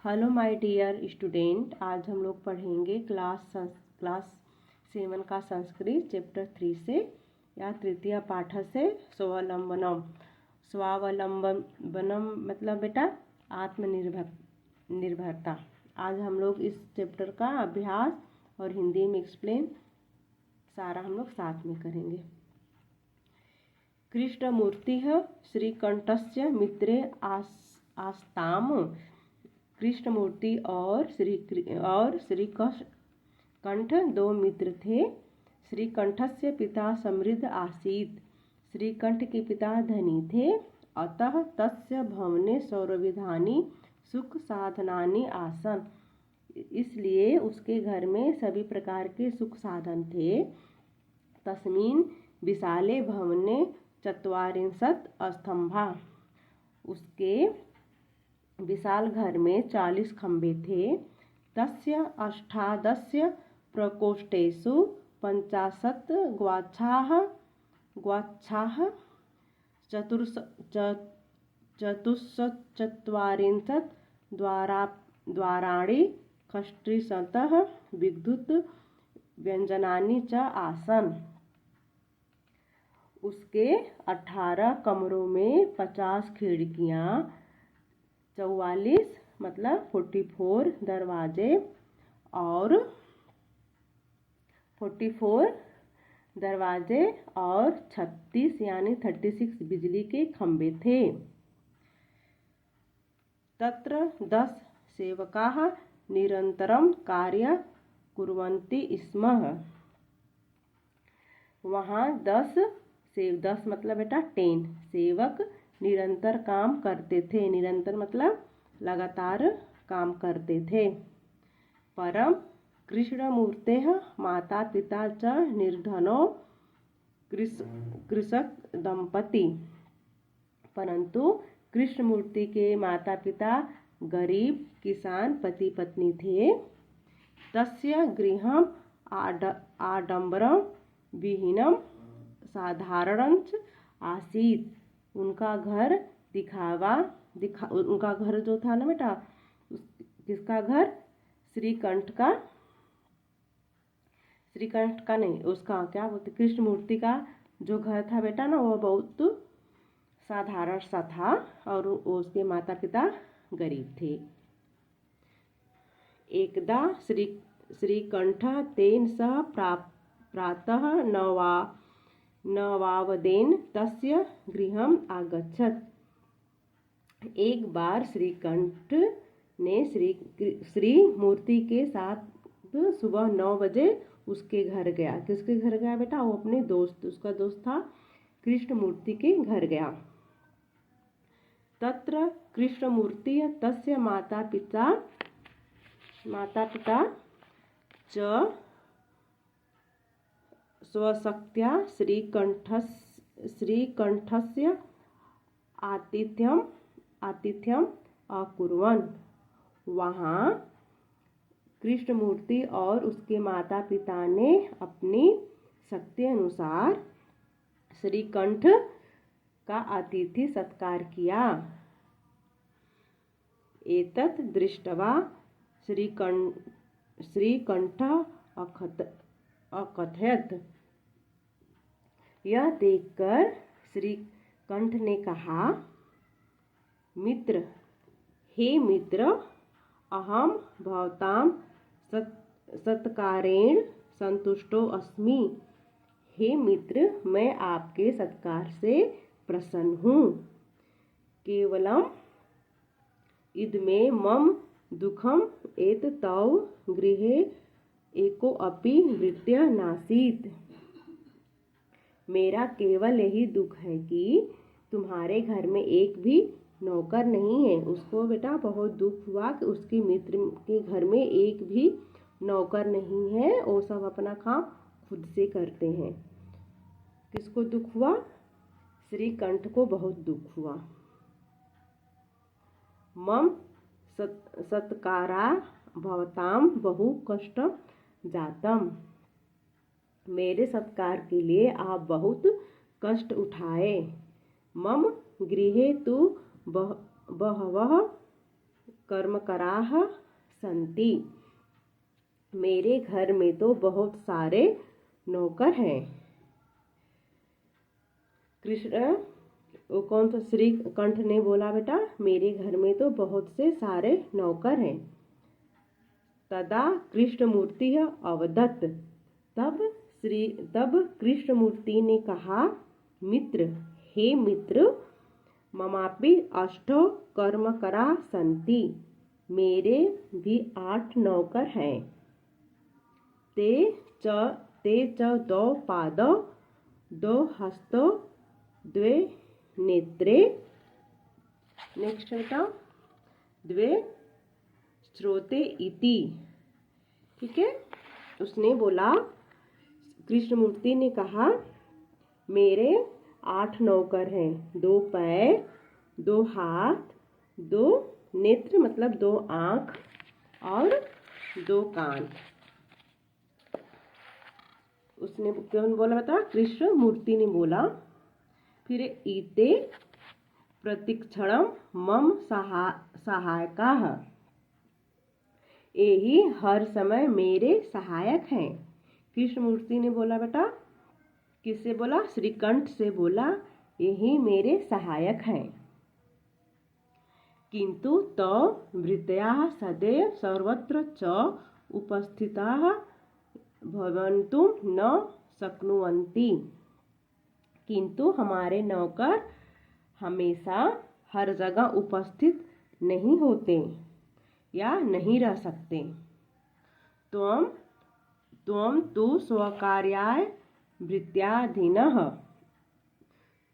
Hello my dear student, आज हम लोग पढ़ेंगे क्लास 7 का संस्कृत चैप्टर 3 से या तृतीय पाठ से स्वावलंबनम मतलब बेटा निर्भरता। आज हम लोग इस चैप्टर का अभ्यास और हिंदी में एक्सप्लेन सारा हम लोग साथ में करेंगे। कृष्णमूर्ति श्रीकंठस्य मित्रे आस्ताम। कृष्णमूर्ति और श्रीकंठ दो मित्र थे। श्रीकंठस्य पिता समृद्ध आसीत्। श्रीकंठ के पिता धनी थे, अतः तस्य भवने सर्वविधानि सुख साधनानि आसन्। इसलिए उसके घर में सभी प्रकार के सुख साधन थे। तस्मिन् विशाले भवने 40 स्तंभा। उसके विशाल घर में 40 खंबे थे। तस्य 18 प्रकोष्ठेषु 50 ग्वाच्छाः 44 द्वाराणि षष्टिशतः विद्युत व्यंजनानि च आसन्। उसके 18 कमरों में 50 खिड़कियाँ, 44 मतलब 44 दरवाजे और 36 यानी 36 बिजली के खंबे थे। तत्र 10 सेवकाः निरंतरं कार्य कुर्वन्ति स्म। वहाँ 10 मतलब बेटा 10 सेवक निरंतर काम करते थे। निरंतर मतलब लगातार काम करते थे। परम कृष्णमूर्तेः माता पिता च निर्धनो कृषक दंपति। परंतु कृष्णमूर्ति के माता पिता गरीब किसान पति पत्नी थे। तस्य गृहम् आडंबरं विहीनं साधारणञ्च आसीत्। उनका घर जो था ना बेटा, किसका घर? श्रीकंठ का नहीं, उसका क्या बोलते, कृष्णमूर्ति का जो घर था बेटा ना, वो बहुत साधारण सा था और उसके माता पिता गरीब थे। एकदा श्रीकंठ तेन सह प्रातः नवावदेन तस्य गृहम् आगच्छत्। एक बार श्रीकंठ ने श्री मूर्ति के साथ सुबह 9 बजे उसके घर गया। किसके घर गया बेटा? वो अपने उसका दोस्त था कृष्णमूर्ति के घर गया। तत्र कृष्णमूर्ति तस्य माता पिता च स्वशक्त्या श्रीकंठस्य आतिथ्यम अकुर्वन्। वहाँ कृष्णमूर्ति और उसके माता पिता ने अपनी शक्ति अनुसार श्रीकंठ का अतिथि सत्कार किया। एतत् दृष्ट्वा श्रीकंठ अकथयत्। यह देखकर श्रीकंठ ने कहा, हे मित्र, अहम भवतां सत्कारेण संतुष्टो अस्मि। हे मित्र, मैं आपके सत्कार से प्रसन्न हूँ। केवलम इदमे मम दुःखम एततौ गृहे एको अपि भृत्य नासीत्। मेरा केवल यही दुख है कि तुम्हारे घर में एक भी नौकर नहीं है। उसको बेटा बहुत दुख हुआ कि उसके मित्र के घर में एक भी नौकर नहीं है। वो सब अपना काम खुद से करते हैं। किसको दुख हुआ? श्रीकंठ को बहुत दुख हुआ। मम सत्कारा भवतां बहु कष्ट जातम। मेरे सत्कार के लिए आप बहुत कष्ट उठाए। मम गृहे तु बहवः कर्मकराः सन्ति। मेरे घर में तो बहुत सारे नौकर हैं। कृष्ण कौन सा श्री कंठ ने बोला बेटा, मेरे घर में तो बहुत से सारे नौकर हैं। तदा कृष्णमूर्ति अवदत्, तब कृष्णमूर्ति ने कहा, मित्र, हे मित्र, ममापि अष्टौ कर्मकरा सन्ति, मेरे भी 8 नौकर हैं। ते च 2 पादौ 2 हस्तौ 2 नेत्रे, नेक्स्ट बेटा 2 श्रोते इति। ठीक है, उसने बोला, कृष्णमूर्ति ने कहा, मेरे 8 नौकर हैं, 2 पैर, 2 हाथ, 2 नेत्र मतलब 2 आँख और 2 कान। उसने कौन बोला बता, कृष्ण मूर्ति ने बोला। फिर ईते प्रतिक्षणम मम सहायकाः, यही हर समय मेरे सहायक हैं। कृष्ण मूर्ति ने बोला बेटा, किससे बोला, श्रीकंठ से बोला, यही मेरे सहायक हैं। किंतु तो भृत्याः सदैव सर्वत्र च उपस्थिताः भवन्तुं न शक्नुवन्ति। किंतु हमारे नौकर हमेशा हर जगह उपस्थित नहीं होते या नहीं रह सकते। त्वं तु स्वकार्याय भृत्याधीनः,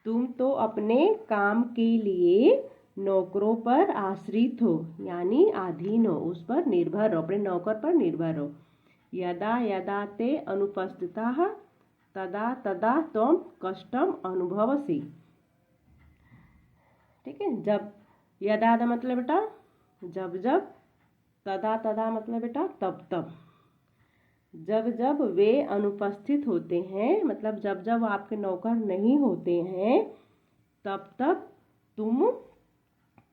तुम तो अपने काम के लिए नौकरों पर आश्रित हो, यानी अधीन हो, उस पर निर्भर हो, अपने नौकर पर निर्भर हो। यदा यदा ते अनुपस्थिताः तदा तदा त्वं कष्टम अनुभवसि। ठीक है, जब यदा मतलब बेटा जब जब, तदा तदा मतलब बेटा तब तब, जब जब वे अनुपस्थित होते हैं मतलब जब जब आपके नौकर नहीं होते हैं, तब तब तुम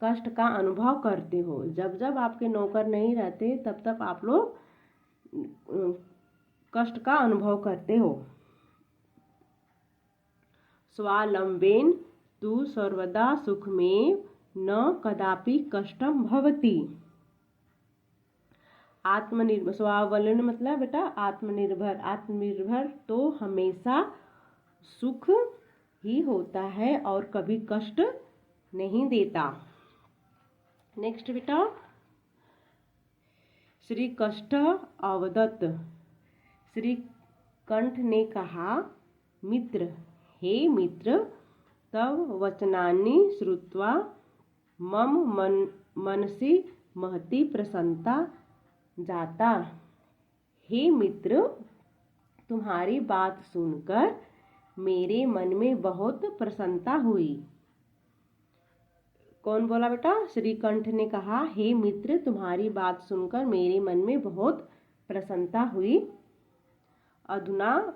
कष्ट का अनुभव करते हो। जब जब आपके नौकर नहीं रहते तब तब आप लोग कष्ट का अनुभव करते हो। स्वावलंबेन तु सर्वदा सुखमेव न कदापि कष्टम भवति। आत्मनिर्भर, स्वावलंबन मतलब बेटा आत्मनिर्भर, आत्मनिर्भर तो हमेशा सुख ही होता है और कभी कष्ट नहीं देता। नेक्स्ट बेटा, श्री कष्ट अवदत्, श्री कंठ ने कहा, मित्र, हे मित्र, तव वचनानि श्रुत्वा मम मनसि महती प्रसन्नता जाता। हे मित्र, तुम्हारी बात सुनकर मेरे मन में बहुत प्रसन्नता हुई। कौन बोला बेटा, श्रीकंठ ने कहा, हे मित्र, तुम्हारी बात सुनकर मेरे मन में बहुत प्रसन्नता हुई। अधुना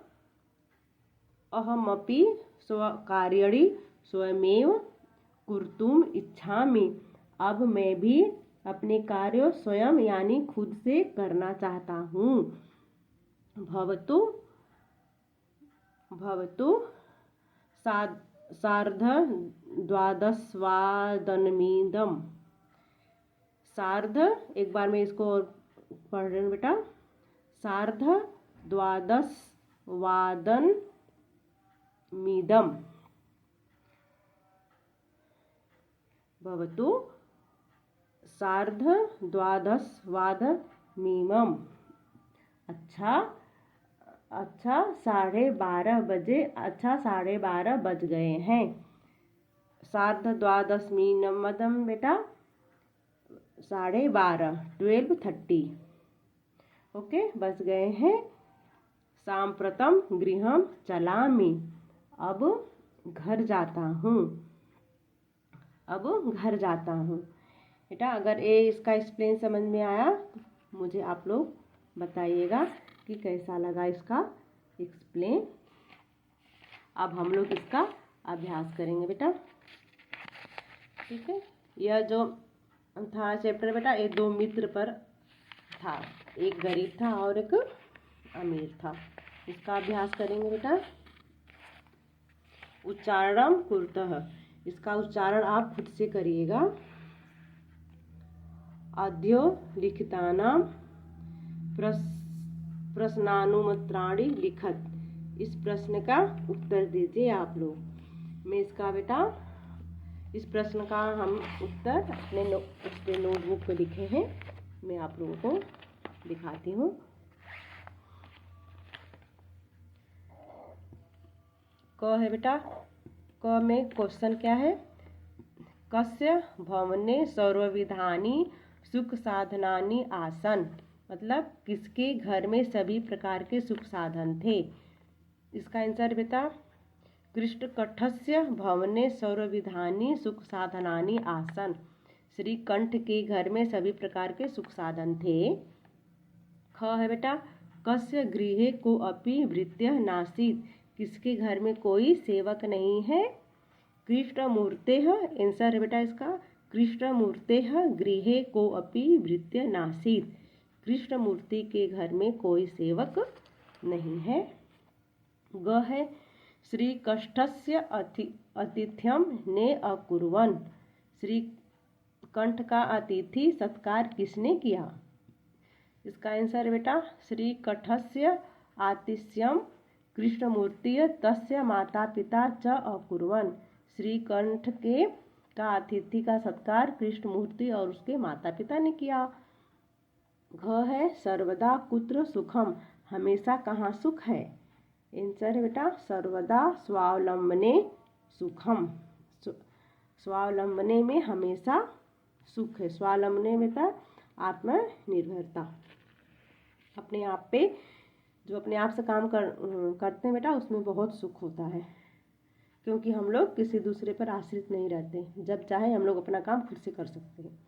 अहमपि स्वकार्याणि स्वयमेव कर्तुम् इच्छामि, अब मैं भी अपने कार्य स्वयं यानी खुद से करना चाहता हूँ। भवतु सार्ध-द्वादशवादनमिदं, सार्ध, एक बार मैं इसको पढ़ रही हूँ बेटा, सार्ध-द्वादशवादनमिदं भवतु सार्ध-द्वादशवादनमिदं। अच्छा 12:30 बजे, अच्छा 12:30 बज गए हैं। सार्ध-द्वादशमिदं बेटा 12:30, 12:30 ओके बज गए हैं। सांप्रतम गृहं चलामि, अब घर जाता हूँ, अब घर जाता हूँ। बेटा अगर ये इसका एक्सप्लेन समझ में आया तो मुझे आप लोग बताइएगा कि कैसा लगा इसका एक्सप्लेन। अब हम लोग इसका अभ्यास करेंगे बेटा। ठीक है, यह जो था चैप्टर बेटा, ये दो मित्र पर था, एक गरीब था और एक अमीर था। इसका अभ्यास करेंगे बेटा। उच्चारण कुर्तः, इसका उच्चारण आप खुद से करिएगा। अद्यो लिखितानां प्रश्नानुत्तराणि लिखत, इस प्रश्न का उत्तर दीजिए आप लोग। मैं इसका बेटा इस प्रश्न का हम उत्तर अपने नोटबुक पे लिखे हैं, मैं आप लोगों को दिखाती हूँ। क है बेटा, क में क्वेश्चन क्या है? कस्य भवने सर्वविधानि सुख साधनानि आसन, मतलब किसके घर में सभी प्रकार के सुख साधन थे। इसका आंसर बेटा, कृष्णकंठस्य भवने सर्वविधानि सुख साधनानि आसन, श्री कंठ के घर में सभी प्रकार के सुख साधन थे। ख है बेटा, कस्य गृहे को अपि भृत्यः नासीत्, किसके घर में कोई सेवक नहीं है। कृष्णमूर्तेः, आंसर है बेटा इसका, कृष्णमूर्तेः गृहे को अपि भृत्यः नासीत्, कृष्णमूर्ति के घर में कोई सेवक नहीं है। ग है, श्री कंठस्य आतिथ्यम ने अकुर्वन्, श्री कंठ का अतिथि सत्कार किसने किया। इसका आंसर बेटा, श्री कंठस्य आतिथ्यम कृष्णमूर्ति तस्य माता पिता च अकुर्वन्, श्री कंठ के का अतिथि का सत्कार कृष्णमूर्ति और उसके माता पिता ने किया। घ है, सर्वदा कुत्र सुखम, हमेशा कहाँ सुख है। आंसर है बेटा, सर्वदा स्वावलंबने सुखम, स्वावलंबने में हमेशा सुख है। स्वावलंबने में बेटा आत्मनिर्भरता, अपने आप पे जो अपने आप से काम करते हैं बेटा, उसमें बहुत सुख होता है, क्योंकि हम लोग किसी दूसरे पर आश्रित नहीं रहते, जब चाहे हम लोग अपना काम खुद से कर सकते हैं।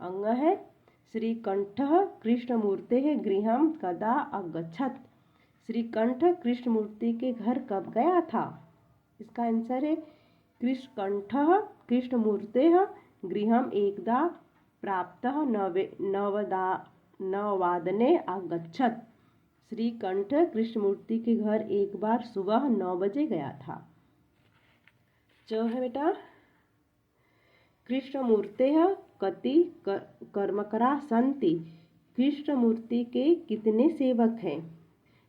अंग है, श्री कंठः कृष्णमूर्तेः गृहं कदा अगच्छत्, श्री कंठ कृष्णमूर्ति के घर कब गया था। इसका आंसर है, कृष्णकंठः कृष्णमूर्तेः गृहं एकदा प्राप्तः नववादने अगच्छत्, श्री कंठ कृष्णमूर्ति के घर एक बार सुबह 9 बजे गया था। जो है बेटा, कृष्णमूर्तेः कति कर्मकरा सन्ति, कृष्णमूर्ति के कितने सेवक हैं।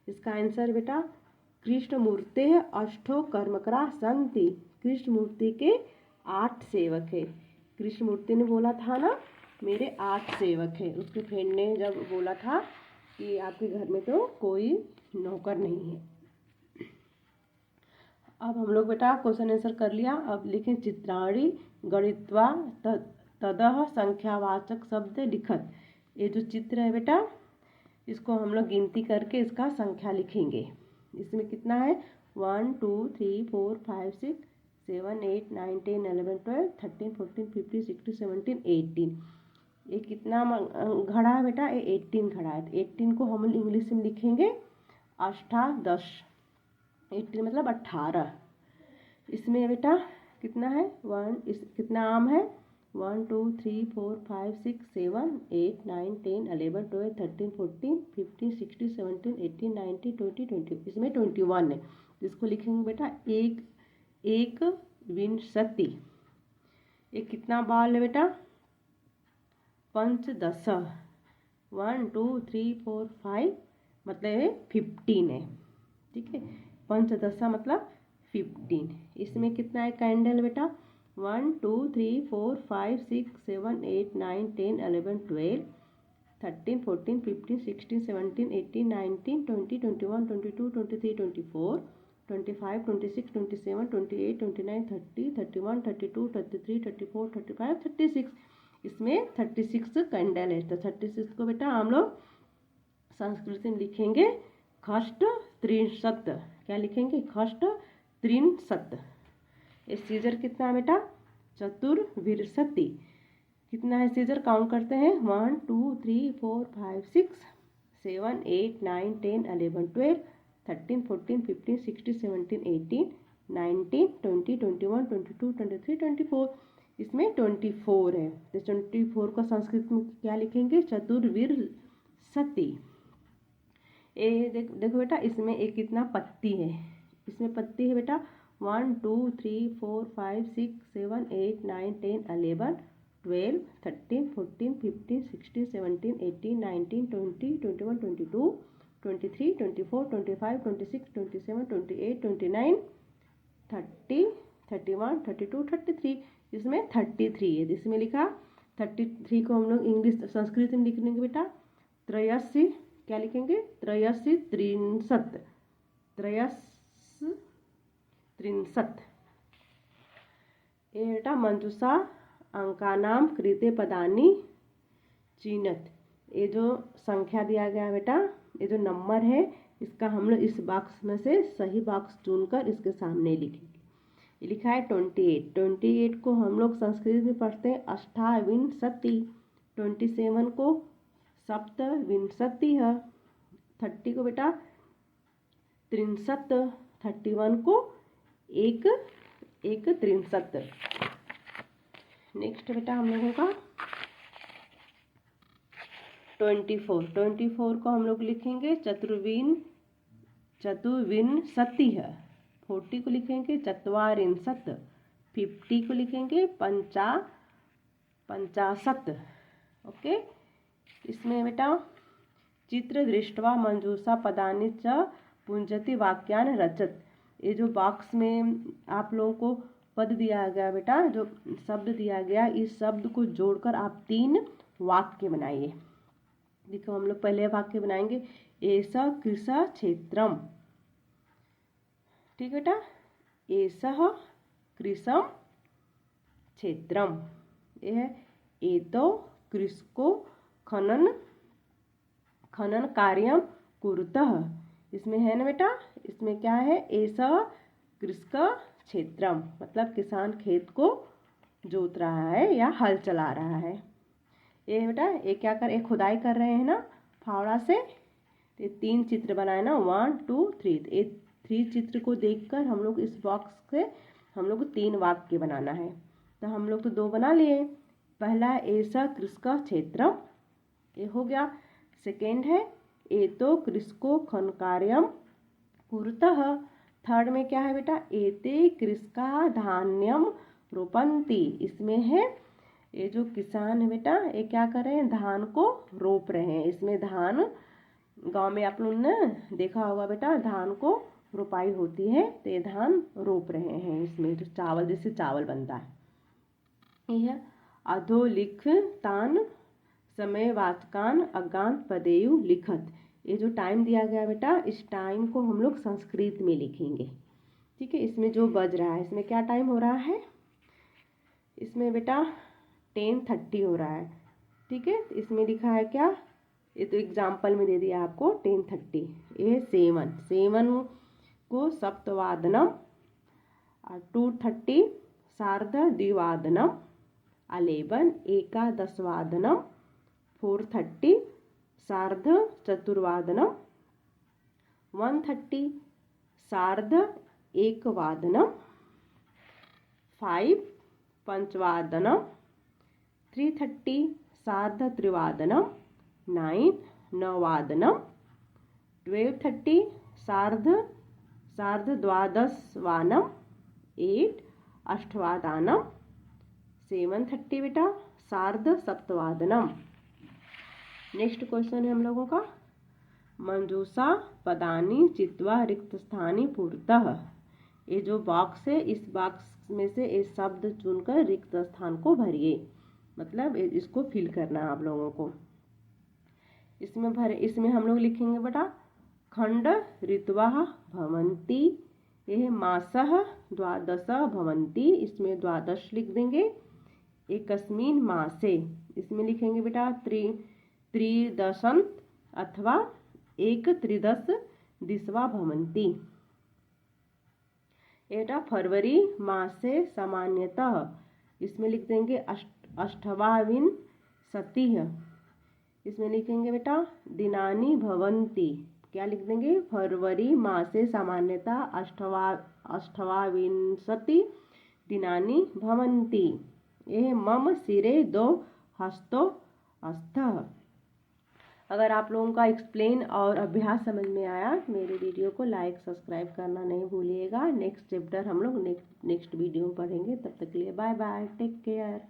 इसका आंसर बेटा, कृष्णमूर्तेः अष्टो कर्मकरा सन्ति, कृष्णमूर्ति के 8 सेवक हैं। कृष्णमूर्ति ने बोला था ना, मेरे 8 सेवक हैं, उसके फ्रेंड ने जब बोला था कि आपके घर में तो कोई नौकर नहीं है। अब हम लोग बेटा क्वेश्चन आंसर कर लिया। अब लिखें, चित्राणि गणित्वा तदः संख्यावाचक शब्द लिखत, ये जो चित्र है बेटा, इसको हम लोग गिनती करके इसका संख्या लिखेंगे। इसमें कितना है, 1 2 3 4 5 6 7 8 9 10 11 12 13 14 15 16 17 18, ये कितना घड़ा है बेटा, ये 18 घड़ा है। 18 को हम इंग्लिश में लिखेंगे अष्टादश, 18 मतलब 18। इसमें बेटा कितना है, कितना आम है, 1 2 3 4 5 6 7 8 9 10 11 12 13 14 15 16 17 18 19 20 21, इसमें 21 है। इसको लिखेंगे बेटा एक विंशति। ये कितना बाल है बेटा, पंचदश, 1 2 3 4 5 मतलब 15 है, ठीक है। पंचदशा मतलब 15। इसमें कितना है कैंडल बेटा, 1 2 3 4 5 6 7 8 9 10 11 12 13 14 15 16 17 18 19 20 21 22 23 24 25 26 27 28 29 30 31 32 33 34 35 36, इसमें 36 कैंडल है। तो 36 को बेटा हम लोग संस्कृत में लिखेंगे खष्ट त्रिंशत। क्या लिखेंगे, खष्ट त्रिंशत। ये सीजर कितना है बेटा, चतुर्विंशति। कितना है सीजर, काउंट करते हैं, 1 2 3 4 5 6 7 8 9 10 11 12 13 14 15 16 17 18 19 20 21 22 23 24, इसमें 24 है, तो 24 को संस्कृत में क्या लिखेंगे? चतुर्विंशति। ये देखो बेटा, इसमें एक कितना पत्ती है, इसमें पत्ती है बेटा 1 2 3 4 5 6 7 8 9 10 11 12 13 14 15 16 17 18 19 20 21 22 23 24 25 26 27 28 29 30 31 32 33। इसमें 33 है, इसमें लिखा 33 को हम लोग इंग्लिश संस्कृत में लिखेंगे बेटा त्रयस्य, क्या लिखेंगे? त्रयस्य त्रिंशत्, त्रयस्य त्रिंशत्। ये बेटा मंजूषा अंकानाम कृते पदानि चिन्हत। ये जो संख्या दिया गया है बेटा, ये जो नंबर है, इसका हम लोग इस बॉक्स में से सही बॉक्स चुनकर इसके सामने लिखेंगे। ये लिखा है 28, 28 को हम लोग संस्कृत में पढ़ते हैं अष्टाविंशति, 27 को सप्तविंशति है, 30 को बेटा त्रिंशत्, 31 को एक त्रिंशत्। नेक्स्ट बेटा हम लोगों का 24 को हम लोग लिखेंगे चतुर्विंशति है, 40 को लिखेंगे चत्वारिंशत्, 50 को लिखेंगे पंचाशत्। ओके, इसमें बेटा चित्र दृष्ट्वा मंजूषा पदानि च पुंजति वाक्यान रचत। ये जो बॉक्स में आप लोगों को पद दिया गया बेटा, जो शब्द दिया गया, इस शब्द को जोड़कर आप 3 वाक्य बनाइए। देखो हम लोग पहले वाक्य बनाएंगे एषः कृषि क्षेत्रम, ठीक बेटा, एषः कृषि क्षेत्रम। यह है एतो कृषको खनन कार्यम कुरुतः। इसमें है ना बेटा, इसमें क्या है? एषः कृषक क्षेत्रम, मतलब किसान खेत को जोत रहा है या हल चला रहा है। ये बेटा ये क्या कर, एक खुदाई कर रहे हैं ना फावड़ा से, तो 3 चित्र बनाए ना 1 2 3। ये 3 चित्र को देखकर हम लोग इस बॉक्स से हम लोग को 3 वाक्य बनाना है। तो हम लोग तो 2 बना लिए। पहला एषः कृषक क्षेत्रम, ये हो गया। सेकेंड है एतो कृषको खनकार्यम कुरुतः। थर्ड में क्या है बेटा? एते कृषका धान्यम रोपन्ति। इसमें है ये जो किसान है बेटा, ये क्या कर रहे हैं? धान को रोप रहे हैं। इसमें धान गांव में आप लोगों ने देखा होगा बेटा, धान को रोपाई होती है, तो ये धान रोप रहे हैं। इसमें जो चावल, जैसे चावल बनता है, यह अधोलिखितान समयवाचकान अज्ञात पदेयु लिखत। ये जो टाइम दिया गया बेटा, इस टाइम को हम लोग संस्कृत में लिखेंगे, ठीक है। इसमें जो बज रहा है, इसमें क्या टाइम हो रहा है? इसमें बेटा 10:30 हो रहा है, ठीक है। इसमें लिखा है क्या? ये तो एग्जाम्पल में दे दिया आपको 10:30। ये 7 को सप्तवादनम, 2:30 सार्धद्विवादनम, 11 एकादशवादनम, 4:30 सार्धचतुर्वादनम, 1:30 सार्ध-एकवादनम, 5 पंचवादनम, 3:30 सार्ध-त्रिवादनम, 9 नववादनम, 12:30 सार्ध-द्वादशवादनम, 8 अष्टवादनम, 7:30 बेटा सार्ध-सप्तवादनम। नेक्स्ट क्वेश्चन है हम लोगों का, मंजूषा पदानि चित्वा रिक्त स्थानी पूर्तः। ये जो बॉक्स है, इस बॉक्स में से एक शब्द चुनकर रिक्त स्थान को भरिए, मतलब इसको फिल करना है आप लोगों को। इसमें हम लोग लिखेंगे बेटा खंड ऋतवः भवन्ति। यह मासः द्वादश भवन्ति, इसमें 12 लिख देंगे। एकस्मिन् मासे, इसमें लिखेंगे बेटा त्रिदशंत अथवा 1 दिशवा भवन्ति। बेटा फरवरी मासे सामान्यतः, इसमें लिख देंगे अष्टवाविंशतिः। इसमें लिखेंगे बेटा दिनानि भवन्ति, क्या लिख देंगे? फरवरी मासे सामान्यतः अष्टवाविंशति दिनानि भवन्ति। ये मम सिरे दो हस्तो अस्थः। अगर आप लोगों का एक्सप्लेन और अभ्यास समझ में आया, मेरे वीडियो को लाइक सब्सक्राइब करना नहीं भूलिएगा। नेक्स्ट चैप्टर हम लोग नेक्स्ट वीडियो में पढ़ेंगे। तब तक के लिए बाय बाय, टेक केयर।